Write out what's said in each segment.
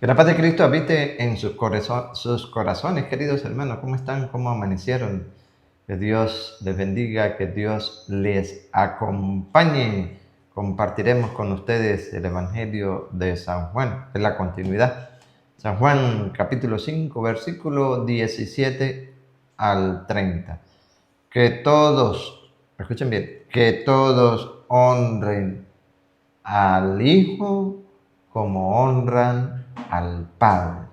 Que la paz de Cristo habite en sus corazones, queridos hermanos. ¿Cómo están? ¿Cómo amanecieron? Que Dios les bendiga, que Dios les acompañe. Compartiremos con ustedes el Evangelio de San Juan, es la continuidad. San Juan capítulo 5, versículo 17 al 30. Que todos, escuchen bien, que todos honren al Hijo como honran al Padre.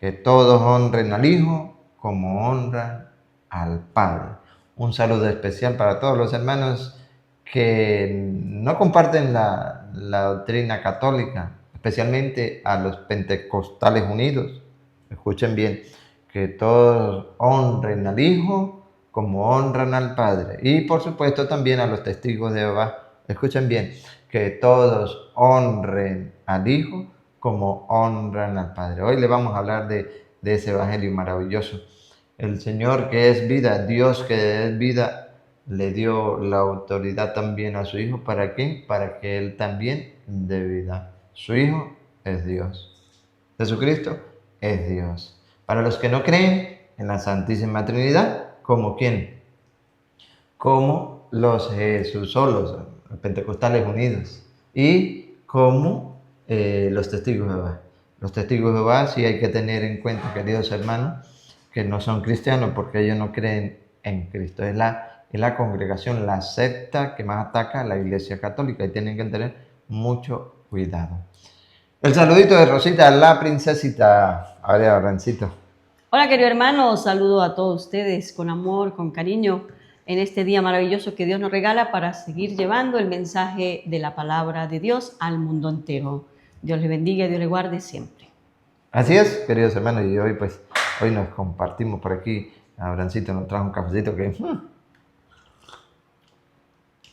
Que todos honren al Hijo como honran al Padre. Un saludo especial para todos los hermanos que no comparten la doctrina católica, especialmente a los pentecostales unidos. Escuchen bien, que todos honren al Hijo como honran al Padre. Y por supuesto también a los testigos de Jehová. Escuchen bien, que todos honren al Hijo como honran al Padre. Hoy le vamos a hablar de ese evangelio maravilloso. El Señor, que es vida, Dios que es vida, le dio la autoridad también a su Hijo. ¿Para qué? Para que Él también dé vida. Su Hijo es Dios. Jesucristo es Dios. Para los que no creen en la Santísima Trinidad, ¿como quién? Como los Jesús solos, los pentecostales unidos, y como los testigos de Jehová. Los testigos de Jehová sí hay que tener en cuenta, queridos hermanos, que no son cristianos porque ellos no creen en Cristo. Es la congregación, la secta que más ataca a la Iglesia Católica y tienen que tener mucho cuidado. El saludito de Rosita, la princesita. A ver, Rancito. Hola, querido hermano, saludo a todos ustedes con amor, con cariño, en este día maravilloso que Dios nos regala para seguir llevando el mensaje de la palabra de Dios al mundo entero. Dios le bendiga y Dios le guarde siempre. Así es, queridos hermanos, y hoy nos compartimos por aquí. Abrancito nos trajo un cafecito que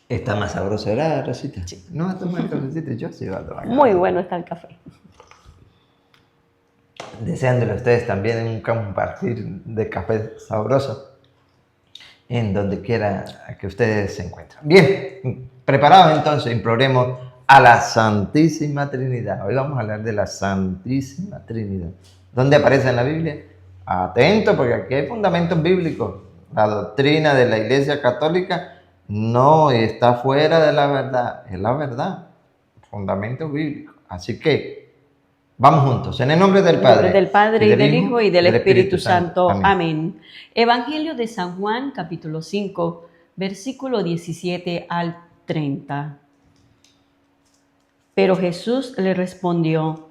está más sabroso, ¿verdad, Rosita? Sí. No, a tomar el cafecito, yo sí voy a tomar. Muy bueno está el café. Deseándole a ustedes también un compartir de café sabroso en donde quiera que ustedes se encuentren. Bien, preparados entonces, imploremos a la Santísima Trinidad. Hoy vamos a hablar de la Santísima Trinidad. ¿Dónde aparece en la Biblia? Atento, porque aquí hay fundamentos bíblicos. La doctrina de la Iglesia Católica no está fuera de la verdad, es la verdad, fundamentos bíblicos. Así que vamos juntos, en el nombre del Padre. En el nombre del Padre y del Hijo y del Espíritu Santo. Amén. Evangelio de San Juan, capítulo 5, versículo 17 al 30. Pero Jesús le respondió: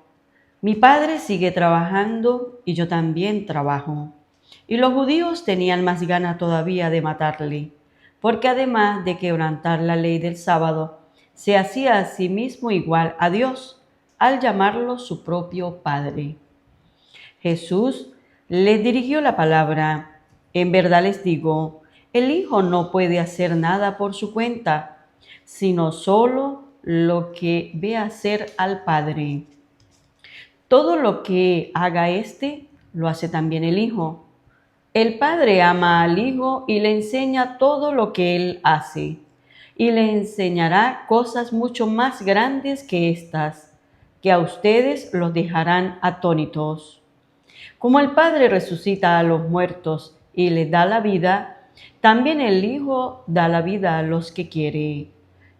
mi Padre sigue trabajando y yo también trabajo. Y los judíos tenían más ganas todavía de matarle, porque además de quebrantar la ley del sábado, se hacía a sí mismo igual a Dios al llamarlo su propio Padre. Jesús les dirigió la palabra: en verdad les digo, el Hijo no puede hacer nada por su cuenta, sino solo lo que ve hacer al Padre. Todo lo que haga éste, lo hace también el Hijo. El Padre ama al Hijo y le enseña todo lo que Él hace, y le enseñará cosas mucho más grandes que estas, que a ustedes los dejarán atónitos. Como el Padre resucita a los muertos y les da la vida, también el Hijo da la vida a los que quiere.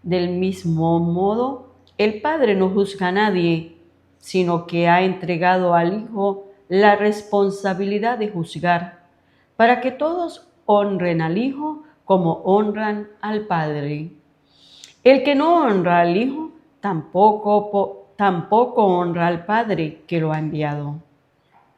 Del mismo modo, el Padre no juzga a nadie, sino que ha entregado al Hijo la responsabilidad de juzgar, para que todos honren al Hijo como honran al Padre. El que no honra al Hijo, tampoco honra al Padre que lo ha enviado.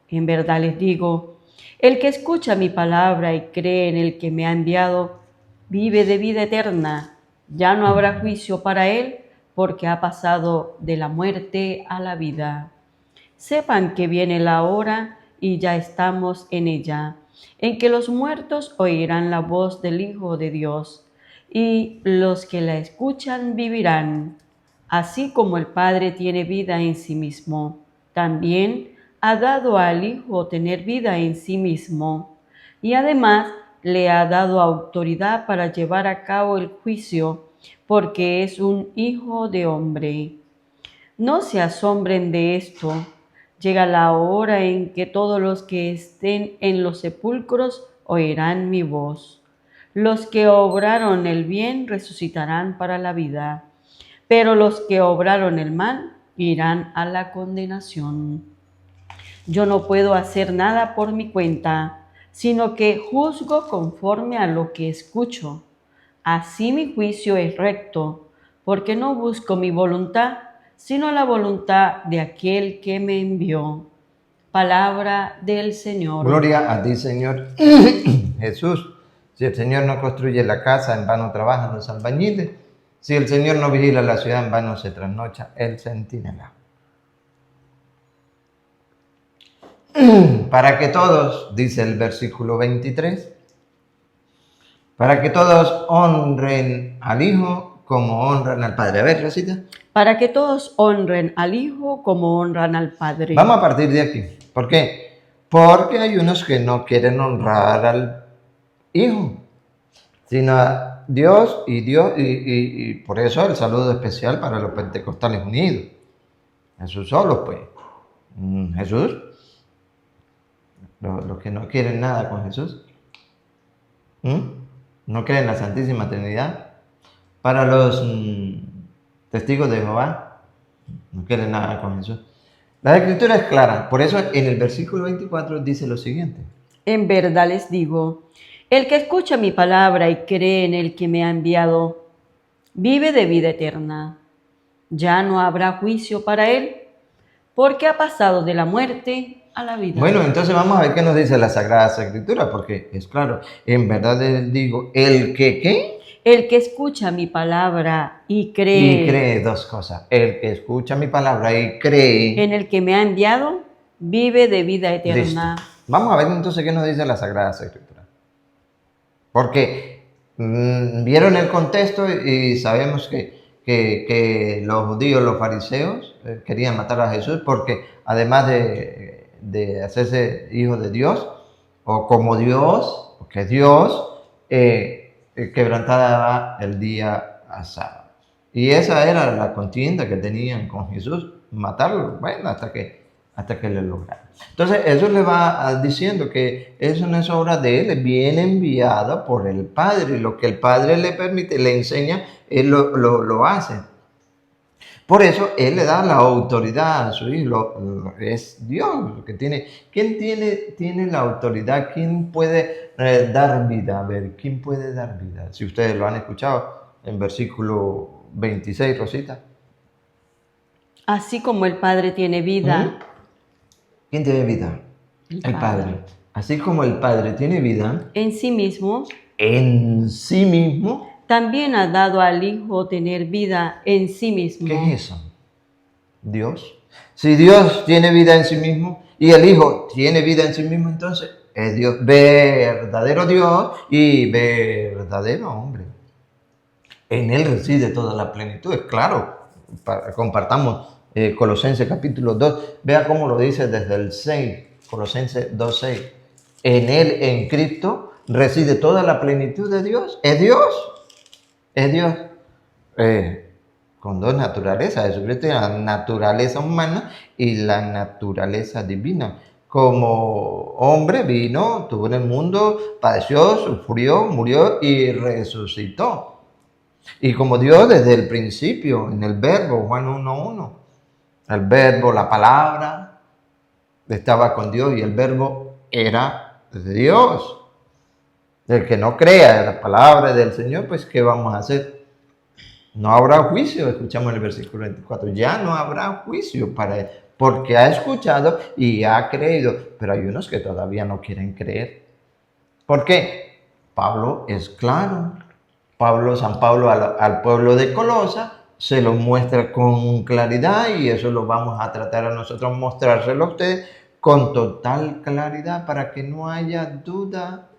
En verdad les digo, el que escucha mi palabra y cree en el que me ha enviado, vive de vida eterna. Ya no habrá juicio para él, porque ha pasado de la muerte a la vida. Sepan que viene la hora, y ya estamos en ella, en que los muertos oirán la voz del Hijo de Dios, y los que la escuchan vivirán. Así como el Padre tiene vida en sí mismo, también ha dado al Hijo tener vida en sí mismo, y además le ha dado autoridad para llevar a cabo el juicio, porque es un Hijo de hombre. No se asombren de esto, Llega la hora en que todos los que estén en los sepulcros oirán mi voz. Los que obraron el bien resucitarán para la vida, pero los que obraron el mal irán a la condenación. Yo no puedo hacer nada por mi cuenta, sino que juzgo conforme a lo que escucho. Así mi juicio es recto, porque no busco mi voluntad, sino la voluntad de aquel que me envió. Palabra del Señor. Gloria a ti, Señor Jesús. Si el Señor no construye la casa, en vano trabajan los albañiles. Si el Señor no vigila la ciudad, en vano se trasnocha el centinela. Para que todos, dice el versículo 23, para que todos honren al Hijo como honran al Padre. A ver, Rosita. Para que todos honren al Hijo como honran al Padre. Vamos a partir de aquí. ¿Por qué? Porque hay unos que no quieren honrar al Hijo, sino a Dios y por eso el saludo especial para los pentecostales unidos. Jesús solo, pues. Jesús. Los que no quieren nada con Jesús. No creen en la Santísima Trinidad. Para los testigos de Jehová, no quieren nada con Jesús. La Escritura es clara. Por eso en el versículo 24 dice lo siguiente. En verdad les digo, el que escucha mi palabra y cree en el que me ha enviado, vive de vida eterna. Ya no habrá juicio para él, porque ha pasado de la muerte a la vida. Bueno, entonces vamos a ver qué nos dice la Sagrada Escritura, porque es claro, en verdad les digo, el que ¿qué? El que escucha mi palabra y cree. Y cree dos cosas. El que escucha mi palabra y cree en el que me ha enviado, vive de vida eterna. Listo. Vamos a ver entonces qué nos dice la Sagrada Escritura. Porque vieron el contexto y sabemos que los judíos, los fariseos, querían matar a Jesús porque además de hacerse hijo de Dios, o como Dios, porque Dios quebrantaba el día a sábado. Y esa era la contienda que tenían con Jesús, matarlo, bueno, hasta que le lograron. Entonces, eso le va diciendo que eso no es obra de él, viene enviado por el Padre, y lo que el Padre le permite, le enseña, él lo hace. Por eso él le da la autoridad a su hijo, es Dios lo que tiene. ¿Quién tiene la autoridad? ¿Quién puede dar vida? A ver, ¿quién puede dar vida? Si ustedes lo han escuchado en versículo 26, Rosita. Así como el Padre tiene vida. ¿Quién tiene vida? El Padre. Así como el Padre tiene vida en sí mismo, también ha dado al Hijo tener vida en sí mismo. ¿Qué es eso? Dios. Si Dios tiene vida en sí mismo y el Hijo tiene vida en sí mismo, entonces es Dios, verdadero Dios y verdadero hombre. En Él reside toda la plenitud. Es claro, compartamos Colosenses capítulo 2. Vea cómo lo dice desde el 6, Colosenses 2:6. En Él, en Cristo, reside toda la plenitud de Dios. Es Dios. Es Dios con dos naturalezas. Jesucristo tiene la naturaleza humana y la naturaleza divina. Como hombre vino, tuvo en el mundo, padeció, sufrió, murió y resucitó. Y como Dios desde el principio, en el verbo, Juan 1:1, el verbo, la palabra, estaba con Dios y el verbo era de Dios. El que no crea en la palabra del Señor, pues ¿qué vamos a hacer? No habrá juicio, escuchamos en el versículo 24, ya no habrá juicio para él, porque ha escuchado y ha creído, pero hay unos que todavía no quieren creer. ¿Por qué? Pablo es claro. San Pablo al pueblo de Colosa se lo muestra con claridad y eso lo vamos a tratar a nosotros, mostrárselo a ustedes con total claridad para que no haya duda,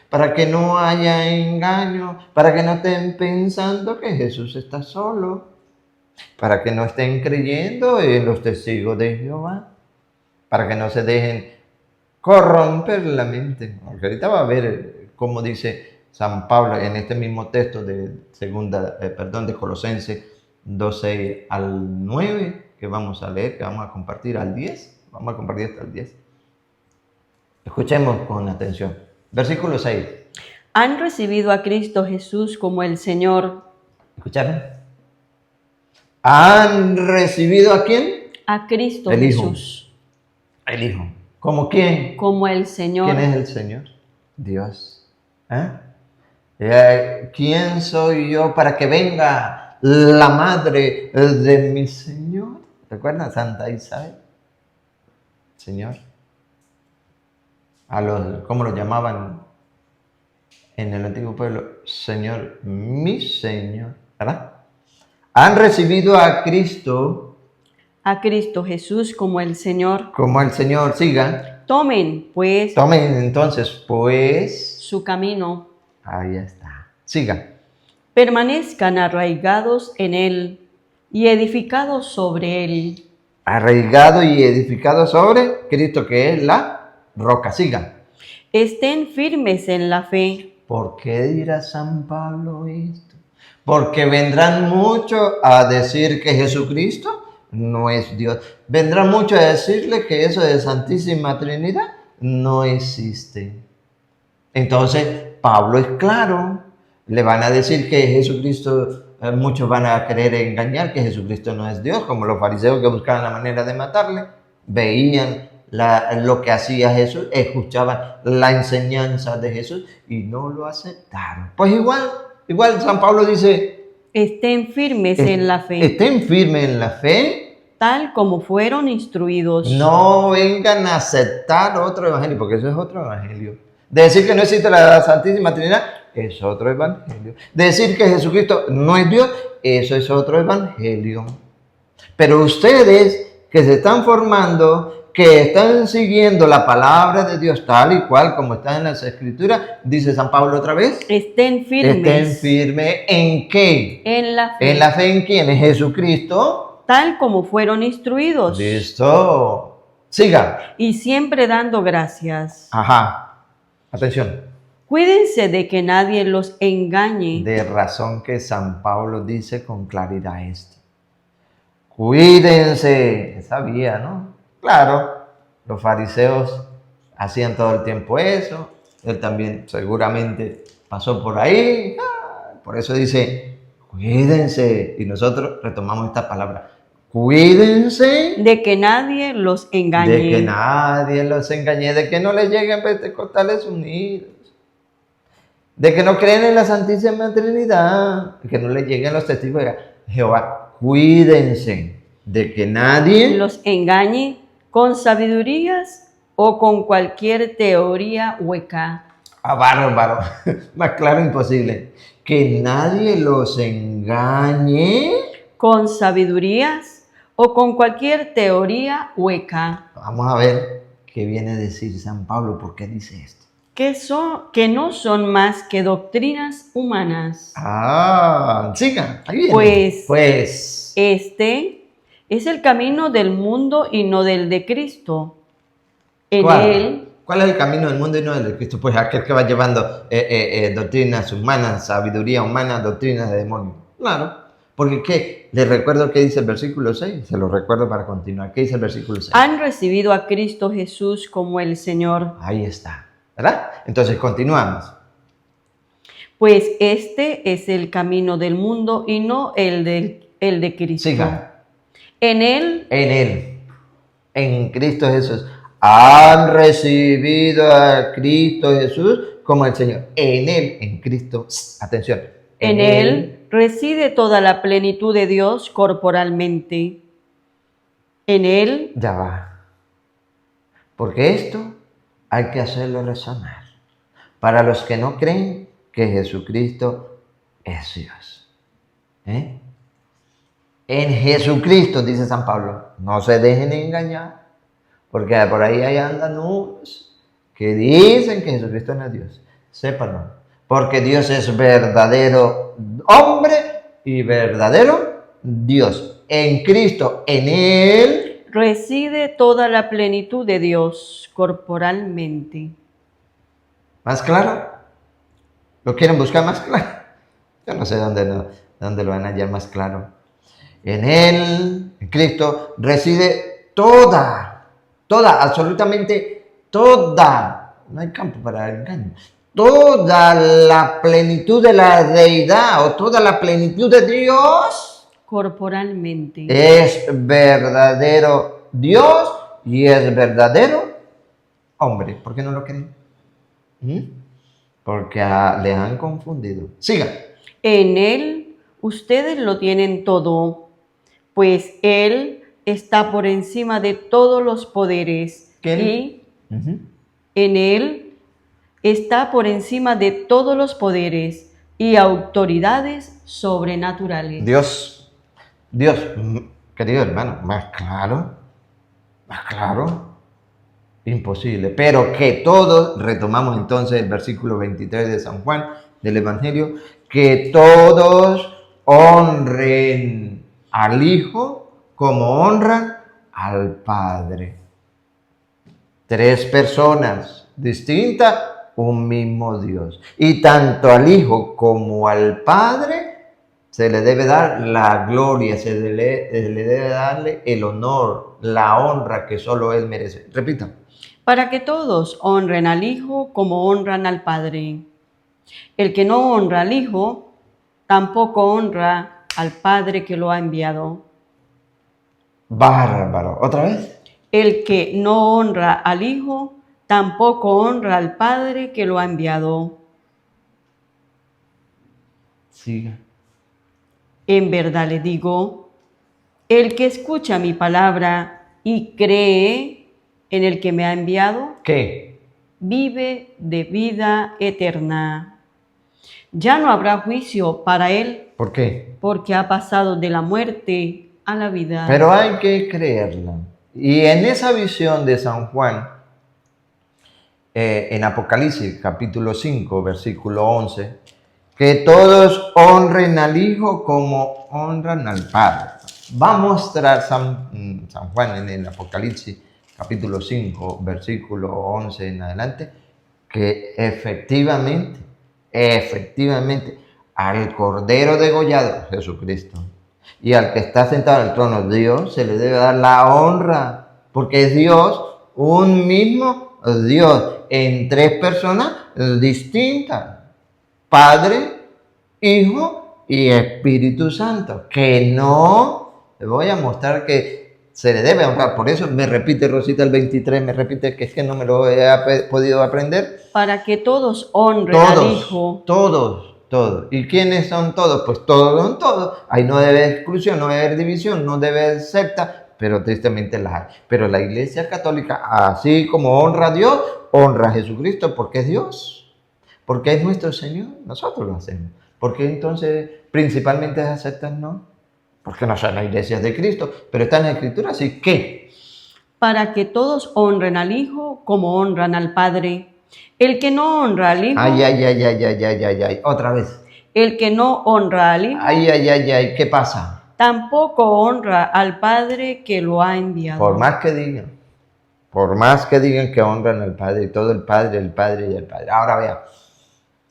para que no haya engaño, para que no estén pensando que Jesús está solo, para que no estén creyendo en los testigos de Jehová, para que no se dejen corromper la mente. Porque ahorita va a ver cómo dice San Pablo en este mismo texto de Colosenses 2:6 al 9, que vamos a leer, que vamos a compartir al 10. Vamos a compartir hasta el 10. Escuchemos con atención. Versículo 6. Han recibido a Cristo Jesús como el Señor. ¿Escucharon? ¿Han recibido a quién? A Cristo El Hijo. Jesús. El Hijo. ¿Cómo quién? Como el Señor. ¿Quién es el Señor? Dios. ¿Quién soy yo para que venga la madre de mi Señor? ¿Recuerdan Santa Isabel? Señor. ¿Cómo lo llamaban en el antiguo pueblo? Señor, mi Señor, ¿verdad? Han recibido a Cristo Jesús como el Señor. como el Señor. Sigan. Tomen, pues, Tomen entonces, pues. su camino. Ahí está. Sigan. Permanezcan arraigados en Él y edificados sobre Él. Arraigado y edificado sobre Cristo, que es la roca. Sigan. Estén firmes en la fe. ¿Por qué dirá San Pablo esto? Porque vendrán muchos a decir que Jesucristo no es Dios. Vendrán muchos a decirle que eso de Santísima Trinidad no existe. Entonces, Pablo es claro. Le van a decir que Jesucristo, muchos van a querer engañar que Jesucristo no es Dios, como los fariseos que buscaban la manera de matarle. Veían lo que hacía Jesús, escuchaban la enseñanza de Jesús y no lo aceptaron. Pues igual San Pablo dice, Estén firmes en la fe, estén firmes en la fe, tal como fueron instruidos. no vengan a aceptar otro evangelio, porque eso es otro evangelio. Decir que no existe la Santísima Trinidad es otro evangelio. Decir que Jesucristo no es Dios, eso es otro evangelio. Pero ustedes que se están formando, que están siguiendo la palabra de Dios tal y cual como está en las Escrituras, dice San Pablo otra vez. Estén firmes. Estén firmes ¿en qué? En la fe. ¿En la fe en quién? ¿En Jesucristo? Tal como fueron instruidos. Listo. Siga. Y siempre dando gracias. Ajá. Atención. Cuídense de que nadie los engañe. De razón que San Pablo dice con claridad esto. Cuídense. Sabía, ¿no? Claro, los fariseos hacían todo el tiempo eso. Él también seguramente pasó por ahí. Por eso dice, cuídense. Y nosotros retomamos esta palabra. Cuídense De que nadie los engañe. de que nadie los engañe, de que no les lleguen pentecostales unidos, de que no creen en la Santísima Trinidad, de que no les lleguen los testigos de Jehová. Cuídense de que nadie los engañe con sabidurías o con cualquier teoría hueca. bárbaro, más claro imposible, que nadie los engañe. Con sabidurías o con cualquier teoría hueca. Vamos a ver qué viene a decir San Pablo, ¿por qué dice esto? Que no son más que doctrinas humanas. Sigan, ahí viene. Pues, Este es el camino del mundo y no del de Cristo. En ¿cuál? él, ¿Cuál es el camino del mundo y no el de Cristo? Pues aquel que va llevando doctrinas humanas, sabiduría humana, doctrinas de demonios. Claro. Porque ¿qué? Les recuerdo qué dice el versículo 6. Se lo recuerdo para continuar. ¿Qué dice el versículo 6? han recibido a Cristo Jesús como el Señor. Ahí está. ¿Verdad? Entonces continuamos. Pues este es el camino del mundo y no el de Cristo. Sigan. En él, En Cristo Jesús. Han recibido a Cristo Jesús como el Señor. En Él, en Cristo. Atención. en él reside toda la plenitud de Dios corporalmente. En él, Ya va. Porque esto hay que hacerlo resonar. Para los que no creen que Jesucristo es Dios. En Jesucristo, dice San Pablo, no se dejen engañar. Porque por ahí andan unos que dicen que Jesucristo no es Dios. Sépanlo. Porque Dios es verdadero hombre y verdadero Dios. En Cristo, en Él, reside toda la plenitud de Dios corporalmente. ¿más claro? ¿Lo quieren buscar más claro? Yo no sé dónde lo van a hallar más claro. En Él, en Cristo, reside toda toda, absolutamente toda, no hay campo para el engaño, toda la plenitud de la deidad o toda la plenitud de Dios corporalmente. es verdadero Dios y es verdadero hombre. ¿Por qué no lo creen? Porque les han confundido. Siga. En Él ustedes lo tienen todo, pues Él está por encima de todos los poderes. Y en Él está por encima de todos los poderes y autoridades sobrenaturales. Dios, querido hermano, más claro, imposible. Pero que todos, retomamos entonces el versículo 23 de San Juan del Evangelio, que todos honren al Hijo como honran al Padre. Tres personas distintas, un mismo Dios. Y tanto al Hijo como al Padre se le debe dar la gloria, se le debe darle el honor, la honra que solo Él merece. Repita. Para que todos honren al Hijo como honran al Padre. El que no honra al Hijo, tampoco honra al Padre que lo ha enviado. Bárbaro. ¿Otra vez? El que no honra al Hijo, tampoco honra al Padre que lo ha enviado. Siga. En verdad les digo, el que escucha mi palabra y cree en el que me ha enviado, ¿Qué? vive de vida eterna. Ya no habrá juicio para él. ¿Por qué? Porque ha pasado de la muerte a la vida. Pero hay que creerla. Y en esa visión de San Juan, en Apocalipsis capítulo 5, versículo 11, que todos honren al Hijo como honran al Padre. Va a mostrar San Juan en el Apocalipsis capítulo 5, versículo 11 en adelante, que efectivamente, al Cordero degollado, Jesucristo, y al que está sentado en el trono de Dios, se le debe dar la honra, porque es Dios, un mismo Dios, en tres personas distintas, Padre, Hijo y Espíritu Santo, que no, le voy a mostrar que se le debe honrar. Por eso me repite Rosita el 23, me repite que es que no me lo he podido aprender. Para que todos honren al Hijo. Todos. ¿Y quiénes son todos? Pues todos son todos. Ahí no debe haber exclusión, no debe haber división, no debe haber secta, pero tristemente las hay. Pero la Iglesia Católica, así como honra a Dios, honra a Jesucristo porque es Dios, porque es nuestro Señor. Nosotros lo hacemos. ¿Por qué entonces principalmente esas sectas no? Porque no son las iglesias de Cristo, pero están en la Escritura, así que... Para que todos honren al Hijo como honran al Padre. El que no honra al Hijo... Ay, otra vez. El que no honra al Hijo... Ay, ¿qué pasa? Tampoco honra al Padre que lo ha enviado. Por más que digan que honran al Padre, y todo el Padre y el Padre. Ahora vea,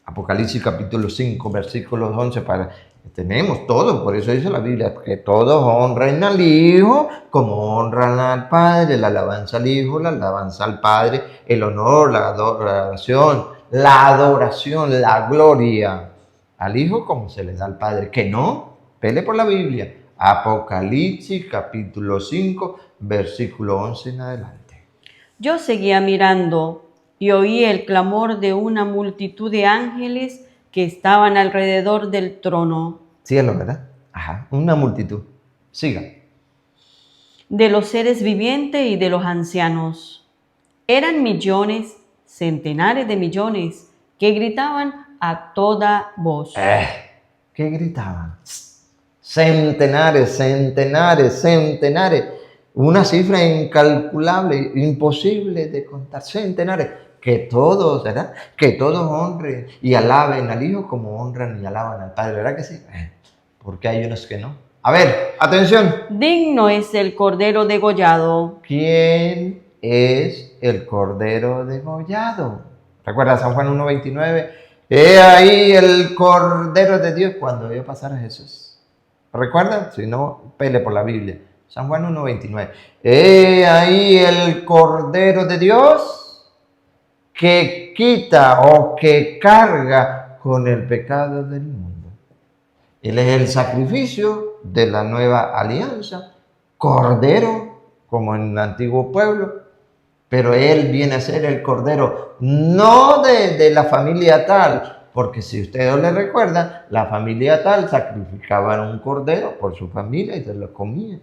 Apocalipsis capítulo 5, versículos 11 para... Tenemos todo, por eso dice la Biblia, que todos honren al Hijo como honran al Padre, la alabanza al Hijo, la alabanza al Padre, el honor, la adoración, la gloria al Hijo como se le da al Padre. Que no, pele por la Biblia. Apocalipsis capítulo 5, versículo 11 en adelante. Yo seguía mirando y oí el clamor de una multitud de ángeles que estaban alrededor del trono. Cielo, ¿verdad? Ajá, una multitud. Siga. De los seres vivientes y de los ancianos. Eran millones, centenares de millones, que gritaban a toda voz. ¿Qué gritaban? Centenares. Una cifra incalculable, imposible de contar. Centenares. Que todos, ¿verdad? Que todos honren y alaben al Hijo como honran y alaban al Padre, ¿verdad que sí? Porque hay unos que no. A ver, atención. Digno es el Cordero degollado. ¿Quién es el Cordero degollado? ¿Recuerda San Juan 1:29? He ahí el Cordero de Dios cuando vio pasar a Jesús. ¿Recuerda? Si no, pele por la Biblia. San Juan 1:29. He ahí el Cordero de Dios que quita o que carga con el pecado del mundo. Él es el sacrificio de la nueva alianza, Cordero, como en el antiguo pueblo, pero Él viene a ser el Cordero, no de la familia tal, porque si ustedes le recuerdan, la familia tal sacrificaba un cordero por su familia y se lo comía.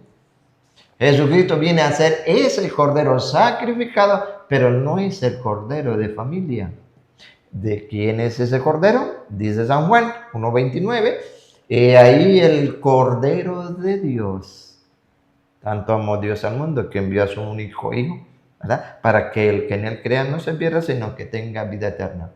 Jesucristo viene a ser ese cordero sacrificado, pero no es el cordero de familia. ¿De quién es ese cordero? Dice San Juan 1:29. He ahí el Cordero de Dios. Tanto amó Dios al mundo que envió a su único Hijo, ¿verdad? Para que el que en él crea no se pierda, sino que tenga vida eterna.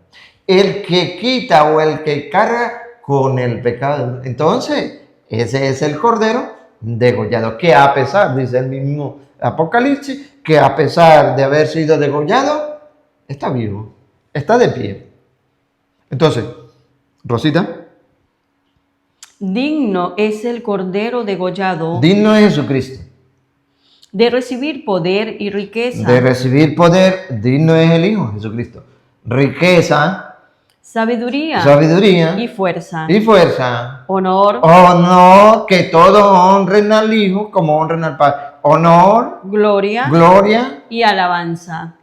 El que quita o el que carga con el pecado. Entonces, ese es el Cordero degollado, que a pesar, dice el mismo Apocalipsis, que a pesar de haber sido degollado, está vivo, está de pie. Entonces, Rosita. Digno es el Cordero degollado Digno es Jesucristo. de recibir poder y riqueza, De recibir poder, digno es el Hijo, Jesucristo. Riqueza, sabiduría sabiduría y fuerza, y fuerza. honor, Honor, que todos honren al Hijo como honren al Padre. Honor, gloria gloria. y alabanza.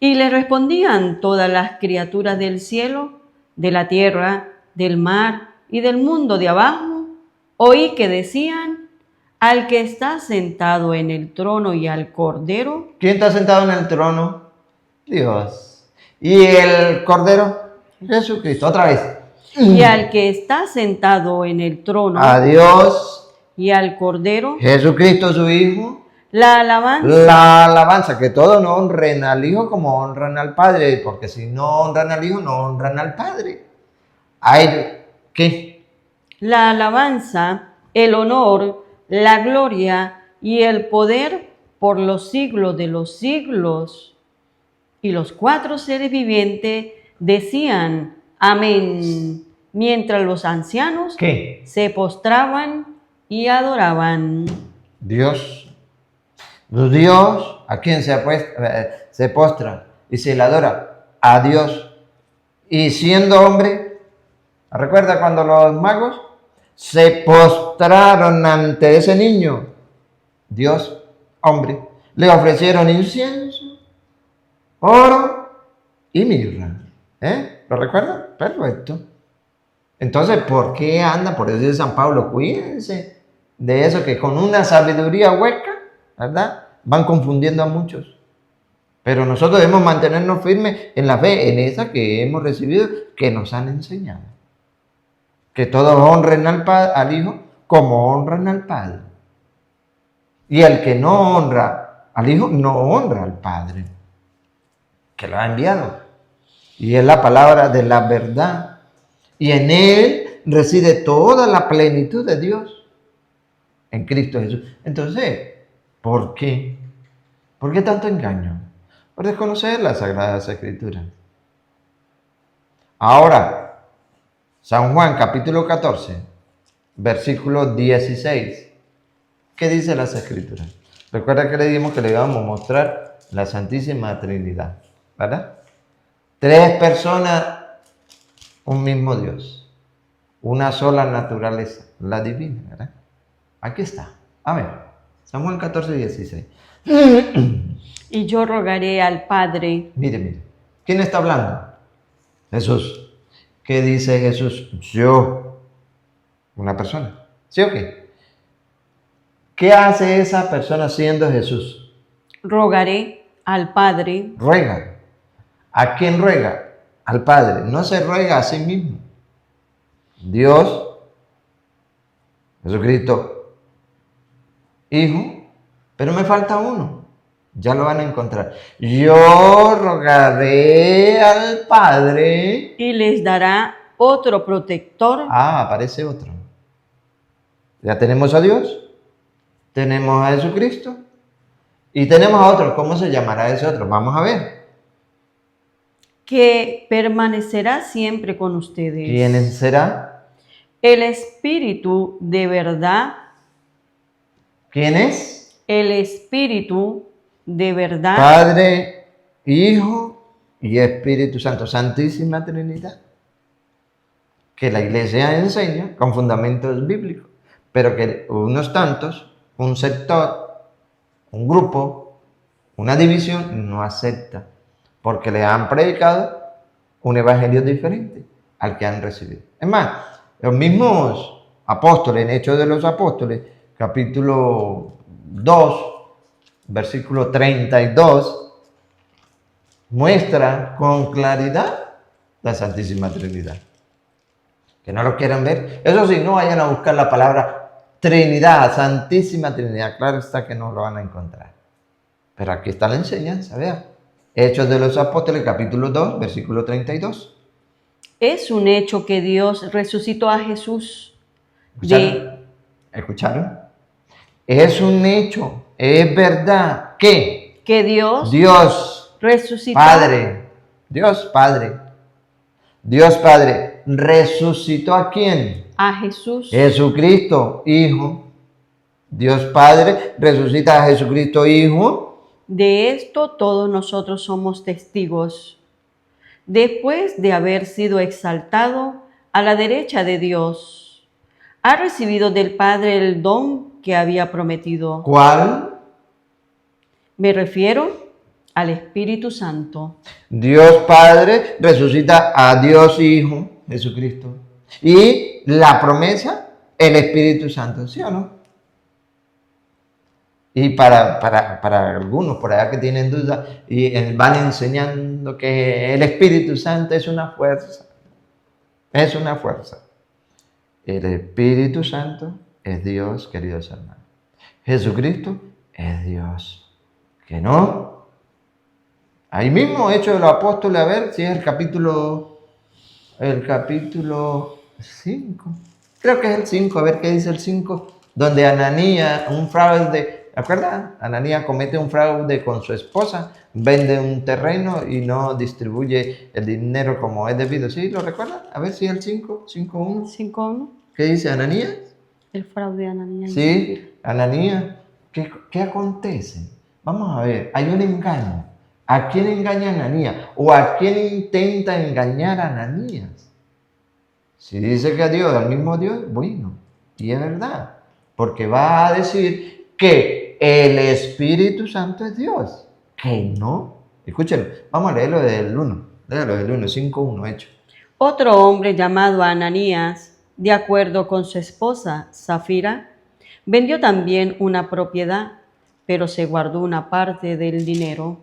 Y le respondían todas las criaturas del cielo, de la tierra, del mar y del mundo de abajo, oí que decían: al que está sentado en el trono y al Cordero. ¿Quién está sentado en el trono? Dios. ¿Y el Cordero? Jesucristo. Otra vez. Y al que está sentado en el trono A Dios, y al Cordero, Jesucristo su Hijo, la alabanza. la alabanza, que todos no honren al Hijo como honran al Padre, porque si no honran al Hijo, no honran al Padre. ¿Hay qué? La alabanza, el honor, la gloria y el poder por los siglos de los siglos. Y los cuatro seres vivientes decían: amén, mientras los ancianos ¿Qué? se postraban y adoraban. Dios. Dios, ¿a quién se postra y se le adora? A Dios. Y siendo hombre, ¿recuerda cuando los magos se postraron ante ese niño? Dios, hombre, le ofrecieron incienso, oro y mirra. ¿Lo recuerda? Perfecto. Entonces, ¿por qué anda? Por eso dice San Pablo, cuídense de eso que con una sabiduría hueca, ¿verdad? Van confundiendo a muchos. Pero nosotros debemos mantenernos firmes en la fe, en esa que hemos recibido, que nos han enseñado. Que todos honren al Hijo como honran al Padre. Y el que no honra al Hijo, no honra al Padre, que lo ha enviado. Y es la palabra de la verdad. Y en Él reside toda la plenitud de Dios, en Cristo Jesús. Entonces, ¿por qué? ¿Por qué tanto engaño? Por desconocer las Sagradas Escrituras. Ahora, San Juan capítulo 14, versículo 16. ¿Qué dice las Escrituras? Recuerda que le dijimos que le íbamos a mostrar la Santísima Trinidad, ¿verdad? 3 personas, un mismo Dios, una sola naturaleza, la divina, ¿verdad? Aquí está. A ver, San Juan 14, 16. Y yo rogaré al Padre. Mire. ¿Quién está hablando? Jesús. ¿Qué dice Jesús? Yo. Una persona. ¿Sí o qué? ¿Qué hace esa persona siendo Jesús? Rogaré al Padre. Ruega. ¿A quién ruega? Al Padre. No se ruega a sí mismo. Dios, Jesucristo, Hijo, pero me falta uno. Ya lo van a encontrar. Yo rogaré al Padre. Y les dará otro protector. Aparece otro. Ya tenemos a Dios, tenemos a Jesucristo y tenemos a otro. ¿Cómo se llamará ese otro? Vamos a ver. Que permanecerá siempre con ustedes. ¿Quién será? El Espíritu de verdad ¿Quién es? El Espíritu de verdad Padre, Hijo y Espíritu Santo, Santísima Trinidad, que la Iglesia enseña con fundamentos bíblicos, pero que unos tantos, un sector, un grupo, una división, no acepta, porque le han predicado un evangelio diferente al que han recibido. Es más, los mismos apóstoles, en Hechos de los Apóstoles, capítulo 2, versículo 32, muestra con claridad la Santísima Trinidad. Que no lo quieran ver. Eso sí, no vayan a buscar la palabra Trinidad, Santísima Trinidad. Claro está que no lo van a encontrar. Pero aquí está la enseñanza, vea. Hechos de los Apóstoles, capítulo 2, versículo 32. es un hecho que Dios resucitó a Jesús ¿Escucharon? ¿Escucharon? Es un hecho, es verdad que que Dios Dios resucitó Padre, Dios Padre resucitó ¿a quién? a Jesús. Jesucristo, Hijo. Dios Padre resucita a Jesucristo, Hijo. De esto todos nosotros somos testigos. Después de haber sido exaltado a la derecha de Dios, ha recibido del Padre el don que había prometido. ¿Cuál? Me refiero al Espíritu Santo. Dios Padre resucita a Dios Hijo, Jesucristo. Y la promesa, el Espíritu Santo, ¿sí o no? Y para algunos por allá que tienen dudas y van enseñando que el Espíritu Santo es una fuerza. Es una fuerza. El Espíritu Santo es Dios, queridos hermanos. Jesucristo es Dios. ¿Que no? Ahí mismo, Hechos de los Apóstoles, a ver si es el capítulo 5. Creo que es el 5, a ver qué dice el 5. Donde Ananías, un fraude, ¿te acuerdas? Ananías comete un fraude con su esposa, vende un terreno y no distribuye el dinero como es debido. ¿Sí? ¿Lo recuerdan? A ver si es el 5:1. 5:1. ¿Qué dice Ananías? El fraude de Ananías. Sí, Ananías. ¿Qué acontece? Vamos a ver, hay un engaño. ¿A quién engaña Ananías? ¿O a quién intenta engañar a Ananías? Si dice que a Dios, al mismo Dios, bueno, y es verdad, porque va a decir que el Espíritu Santo es Dios, que no. Escúchenlo, vamos a leerlo del 1, 5:1, hecho. Otro hombre llamado Ananías, de acuerdo con su esposa Zafira, vendió también una propiedad, pero se guardó una parte del dinero.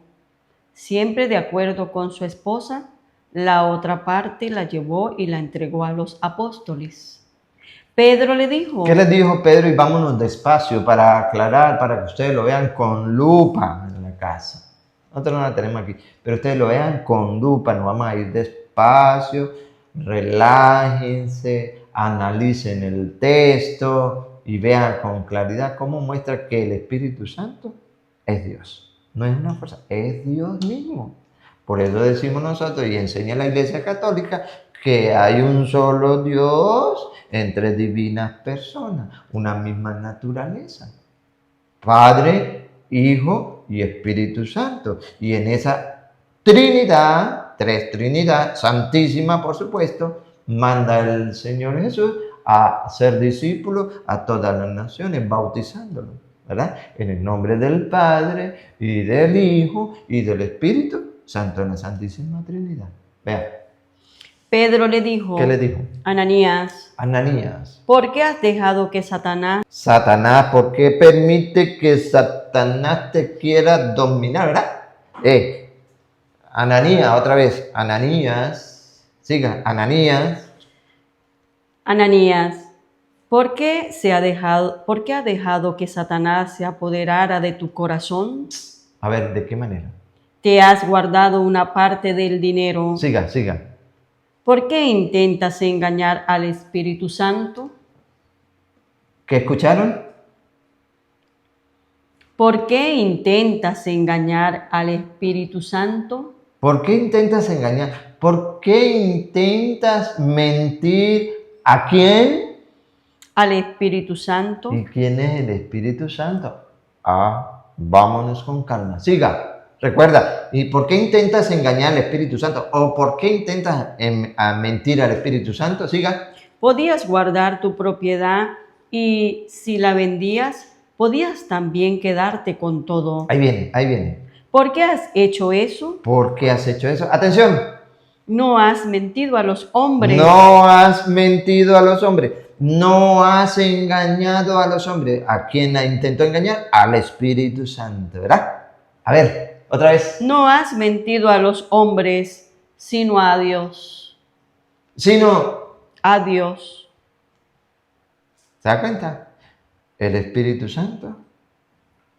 Siempre de acuerdo con su esposa, la otra parte la llevó y la entregó a los apóstoles. Pedro le dijo... ¿Qué les dijo Pedro? Y vámonos despacio para aclarar, para que ustedes lo vean con lupa en la casa. Nosotros no la tenemos aquí, pero ustedes lo vean con lupa, nos vamos a ir despacio, relájense, analicen el texto y vean con claridad cómo muestra que el Espíritu Santo es Dios. No es una fuerza, es Dios mismo. Por eso decimos nosotros y enseña la Iglesia Católica que hay un solo Dios en tres divinas personas, una misma naturaleza. Padre, Hijo y Espíritu Santo. Y en esa Trinidad, tres Trinidad, santísima por supuesto, manda el Señor Jesús a ser discípulo a todas las naciones, bautizándolos, ¿verdad? En el nombre del Padre y del Hijo y del Espíritu Santo en la Santísima Trinidad. Vean. Pedro le dijo, ¿Qué le dijo? Ananías, ¿por qué has dejado que Satanás, ¿por qué permite que Satanás te quiera dominar, verdad? Ananías, otra vez, Ananías, siga, Ananías, ¿por qué ha dejado que Satanás se apoderara de tu corazón? A ver, ¿de qué manera? Te has guardado una parte del dinero. Siga. ¿Por qué intentas engañar al Espíritu Santo? ¿Qué escucharon? ¿Por qué intentas engañar al Espíritu Santo? ¿Por qué intentas engañar? ¿Por qué intentas mentir a quién? al Espíritu Santo. ¿Y quién es el Espíritu Santo? Vámonos con calma. Siga. Recuerda, ¿y por qué intentas engañar al Espíritu Santo? ¿O por qué intentas mentir al Espíritu Santo? Siga. Podías guardar tu propiedad y si la vendías, podías también quedarte con todo. Ahí viene, ahí viene. ¿Por qué has hecho eso? ¿Por qué has hecho eso? Atención. No has mentido a los hombres. No has mentido a los hombres. No has engañado a los hombres. ¿A quién intentó engañar? Al Espíritu Santo, ¿verdad? A ver, otra vez. No has mentido a los hombres, sino a Dios. Sino, A Dios. ¿se da cuenta? El Espíritu Santo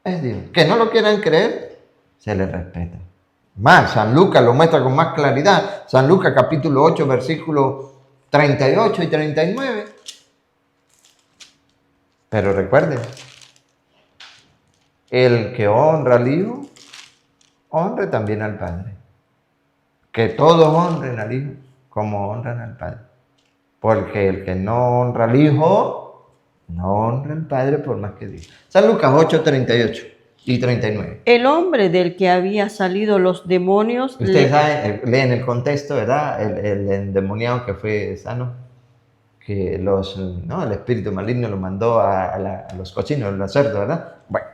es Dios. Que no lo quieran creer, se les respeta. Más, San Lucas lo muestra con más claridad. San Lucas capítulo 8, versículos 38 y 39. Pero recuerden, el que honra al Hijo, honre también al Padre. Que todos honren al Hijo como honran al Padre. Porque el que no honra al Hijo, no honra al Padre por más que diga. San Lucas 8, 38 y 39. El hombre del que había salido los demonios... Ustedes saben, leen el contexto, ¿verdad? El endemoniado que fue sano. Que el espíritu maligno lo mandó a los cochinos, a los cerdos, ¿verdad? Bueno,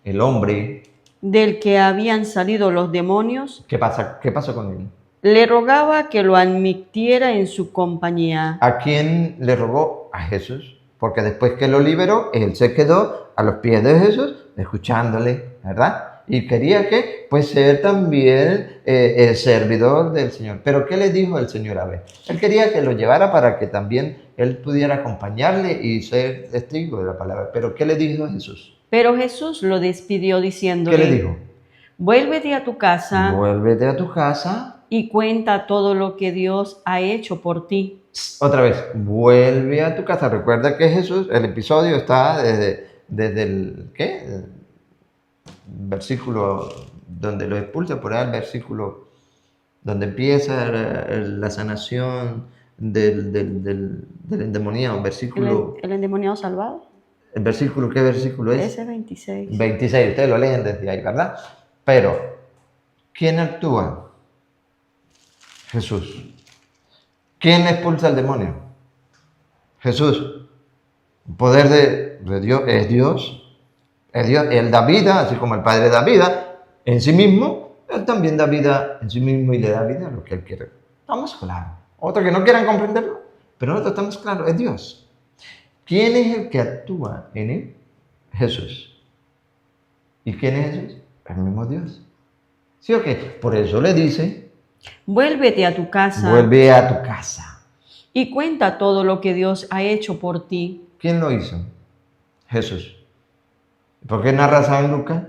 el hombre... del que habían salido los demonios, ¿Qué pasó con él? le rogaba que lo admitiera en su compañía. ¿A quién le rogó? A Jesús. Porque después que lo liberó, él se quedó a los pies de Jesús, escuchándole, ¿verdad? Y quería que, pues, ser también el servidor del Señor. Pero ¿qué le dijo el Señor a ver? Él quería que lo llevara para que también él pudiera acompañarle y ser testigo de la palabra. Pero ¿qué le dijo Jesús? Pero Jesús lo despidió diciéndole, ¿Qué le dijo? vuélvete a tu casa Vuélvete a tu casa. y cuenta todo lo que Dios ha hecho por ti. Otra vez, vuelve a tu casa. Recuerda que Jesús, el episodio está desde el, ¿qué? Versículo donde lo expulsa, por ahí el versículo donde empieza la sanación del endemoniado. Versículo, ¿El endemoniado salvado? ¿el versículo qué versículo es? Ese 26. 26, ustedes lo leen desde ahí, ¿verdad? Pero, ¿quién actúa? Jesús. ¿Quién expulsa al demonio? Jesús. El poder de Dios es Dios. Es Dios. Él da vida, así como el Padre da vida en sí mismo, Él también da vida en sí mismo y le da vida a lo que Él quiere. Estamos claros. Otros que no quieran comprenderlo, pero nosotros estamos claros, es Dios. ¿Quién es el que actúa en Él? Jesús. ¿Y quién es Jesús? El mismo Dios. ¿Sí o qué? Por eso le dice, Vuélvete a tu casa vuelve a tu casa. y cuenta todo lo que Dios ha hecho por ti. ¿Quién lo hizo? Jesús. ¿Por qué narra San Lucas?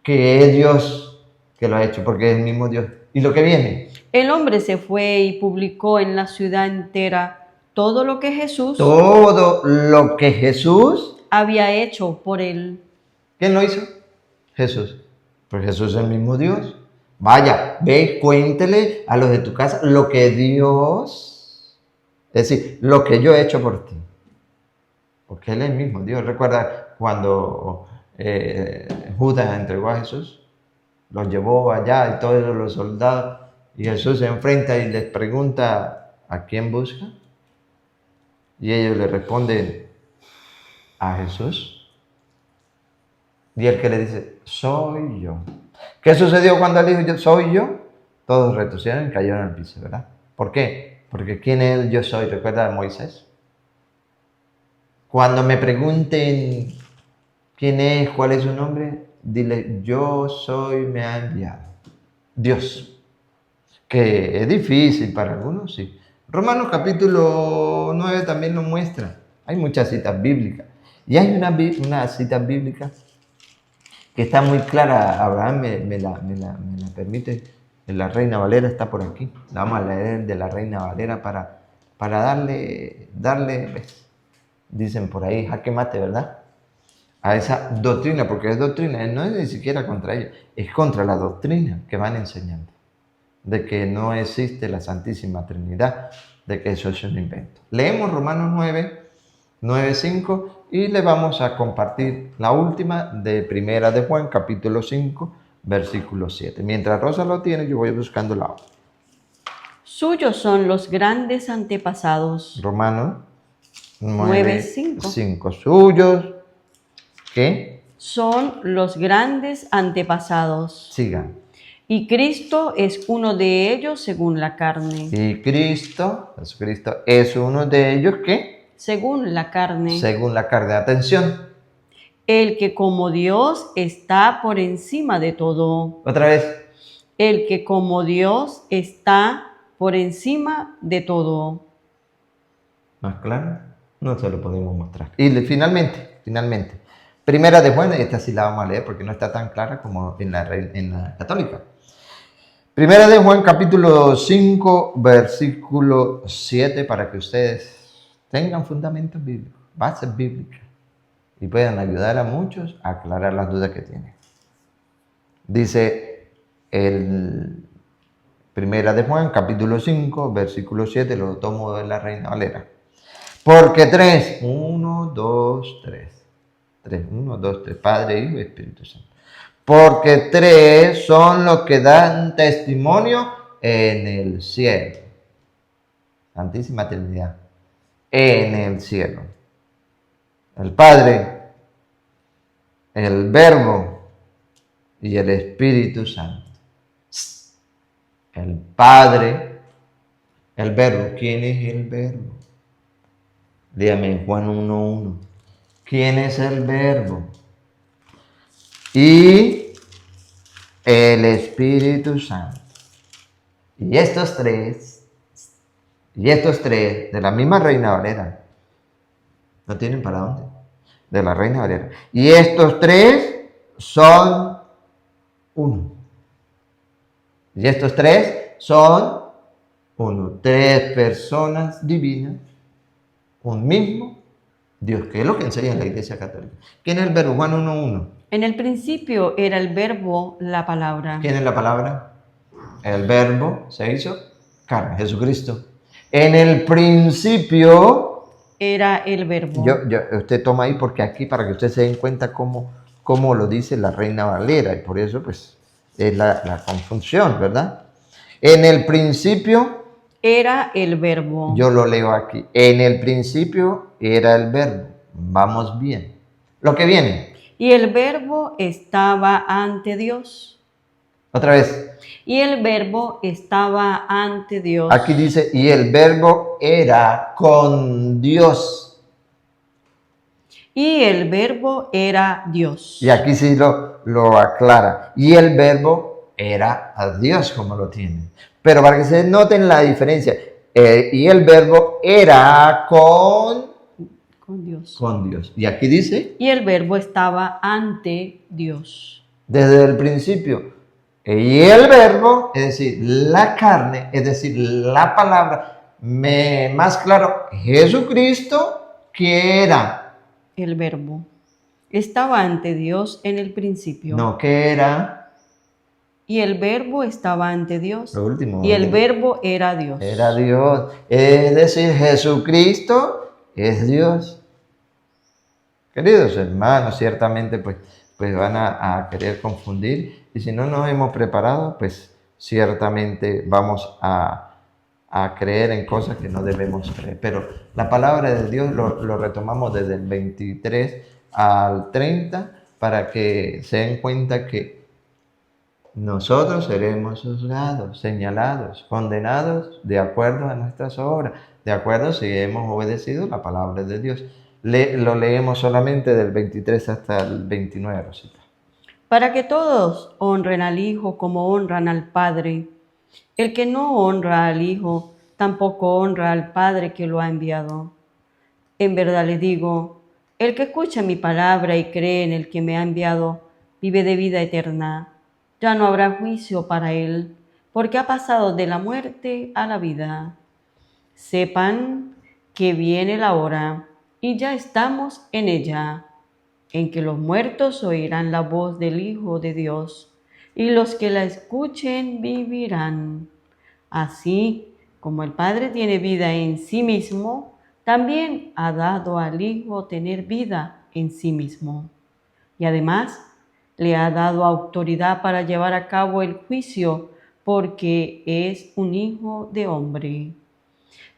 Que es Dios que lo ha hecho, porque es el mismo Dios. ¿Y lo que viene? El hombre se fue y publicó en la ciudad entera todo lo que Jesús Todo lo que Jesús... había hecho por él. ¿Quién lo hizo? Jesús. Pues Jesús es el mismo Dios. Vaya, ve, cuéntele a los de tu casa lo que Dios... Es decir, lo que yo he hecho por ti. Porque Él es el mismo Dios. Recuerda cuando Judas entregó a Jesús, los llevó allá y todos los soldados, y Jesús se enfrenta y les pregunta ¿a quién busca? Y ellos le responden a Jesús. Y el que le dice, soy yo. ¿Qué sucedió cuando él dijo, yo soy yo? Todos retrocedieron y cayeron al piso, ¿verdad? ¿Por qué? Porque ¿quién es el yo soy? ¿Recuerda a Moisés? Cuando me pregunten quién es, cuál es su nombre, dile, yo soy, me ha enviado. Dios. Que es difícil para algunos, sí. Romanos capítulo 9 también nos muestra. Hay muchas citas bíblicas. Y hay una cita bíblica que está muy clara. Abraham me la permite. La Reina Valera está por aquí. La vamos a leer de la Reina Valera para darle, ¿ves? Dicen por ahí, jaque mate, ¿verdad? A esa doctrina, porque es doctrina, no es ni siquiera contra ella, es contra la doctrina que van enseñando, de que no existe la Santísima Trinidad, de que eso es un invento. Leemos Romanos 9, 9:5 y le vamos a compartir la última de Primera de Juan, capítulo 5, versículo 7. Mientras Rosa lo tiene, yo voy buscando la otra. Suyos son los grandes antepasados. Romanos 9:5. 9:5. Suyos, ¿qué? Son los grandes antepasados. Sigan. Y Cristo es uno de ellos según la carne. Y Cristo, Jesucristo, es uno de ellos, ¿qué? Según la carne. Según la carne. Atención. El que como Dios está por encima de todo. Otra vez. El que como Dios está por encima de todo. ¿Más claro? No se lo podemos mostrar. Y finalmente, Primera de Juan, esta sí la vamos a leer porque no está tan clara como en la católica. Primera de Juan, capítulo 5, versículo 7, para que ustedes tengan fundamentos bíblicos, bases bíblicas, y puedan ayudar a muchos a aclarar las dudas que tienen. Dice el Primera de Juan, capítulo 5, versículo 7, lo tomo de la Reina Valera. Porque 3, 1, 2, 3. 1, 2, 3, Padre, Hijo y Espíritu Santo. Porque 3 son los que dan testimonio en el cielo. Santísima Trinidad. En el cielo. El Padre, el Verbo y el Espíritu Santo. El Padre, el Verbo. ¿Quién es el Verbo? Dígame en Juan 1:1. ¿Quién es el Verbo? Y el Espíritu Santo. Y estos tres de la misma Reina Valera. ¿No tienen para dónde? De la Reina Valera. Y estos tres son uno. Y estos tres son uno. 3 personas divinas. Un mismo Dios, que es lo que enseña la Iglesia Católica. ¿Quién es el Verbo? Juan 1:1. En el principio era el Verbo, la palabra. ¿Quién es la palabra? El Verbo se hizo carne, Jesucristo. En el principio Era el Verbo. Usted toma ahí porque aquí para que usted se den cuenta cómo lo dice la Reina Valera y por eso pues es la confusión, ¿verdad? En el principio Era el Verbo. Yo lo leo aquí. En el principio era el Verbo. Vamos bien. Lo que viene. Y el Verbo estaba ante Dios. Otra vez. Y el Verbo estaba ante Dios. Aquí dice, y el Verbo era con Dios. Y el Verbo era Dios. Y aquí sí lo aclara. Y el Verbo era a Dios, como lo tienen. Pero para que se noten la diferencia, y el Verbo era con Dios. Con Dios. Y aquí dice. Y el Verbo estaba ante Dios. Desde el principio. Y el Verbo, es decir, la carne, es decir, la palabra, más claro, Jesucristo, que era. El Verbo estaba ante Dios en el principio. No, que era. Y el Verbo estaba ante Dios. Lo último. Y el Verbo era Dios. Era Dios. Es decir, Jesucristo es Dios. Queridos hermanos, ciertamente pues van a querer confundir. Y si no nos hemos preparado, pues ciertamente vamos a creer en cosas que no debemos creer. Pero la palabra de Dios lo retomamos desde el 23 al 30 para que se den cuenta que nosotros seremos juzgados, señalados, condenados de acuerdo a nuestras obras, de acuerdo si hemos obedecido la palabra de Dios. Lo leemos solamente del 23 hasta el 29, Rosita. Para que todos honren al Hijo como honran al Padre. El que no honra al Hijo, tampoco honra al Padre que lo ha enviado. En verdad les digo, el que escucha mi palabra y cree en el que me ha enviado, vive de vida eterna. Ya no habrá juicio para él, porque ha pasado de la muerte a la vida. Sepan que viene la hora, y ya estamos en ella, en que los muertos oirán la voz del Hijo de Dios, y los que la escuchen vivirán. Así como el Padre tiene vida en sí mismo, también ha dado al Hijo tener vida en sí mismo. Y además le ha dado autoridad para llevar a cabo el juicio, porque es un hijo de hombre.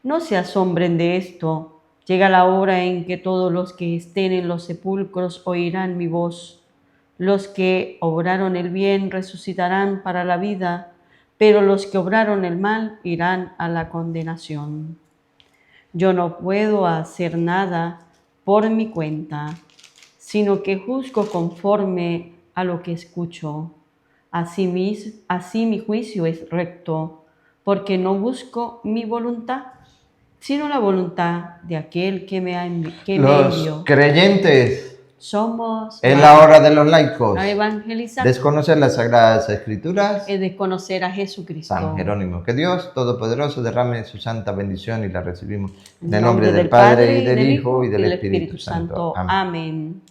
No se asombren de esto. Llega la hora en que todos los que estén en los sepulcros oirán mi voz. Los que obraron el bien resucitarán para la vida, pero los que obraron el mal irán a la condenación. Yo no puedo hacer nada por mi cuenta, sino que juzgo conforme a lo que escucho. Así mi juicio es recto, porque no busco mi voluntad, sino la voluntad de aquel que me Los envió. creyentes, Somos es la hora de los laicos. a evangelizar, Desconocer las Sagradas Escrituras. es desconocer a Jesucristo. San Jerónimo. Que Dios Todopoderoso derrame su santa bendición y la recibimos En en el nombre del Padre, y del Hijo, y del Espíritu Santo. Amén. Amén.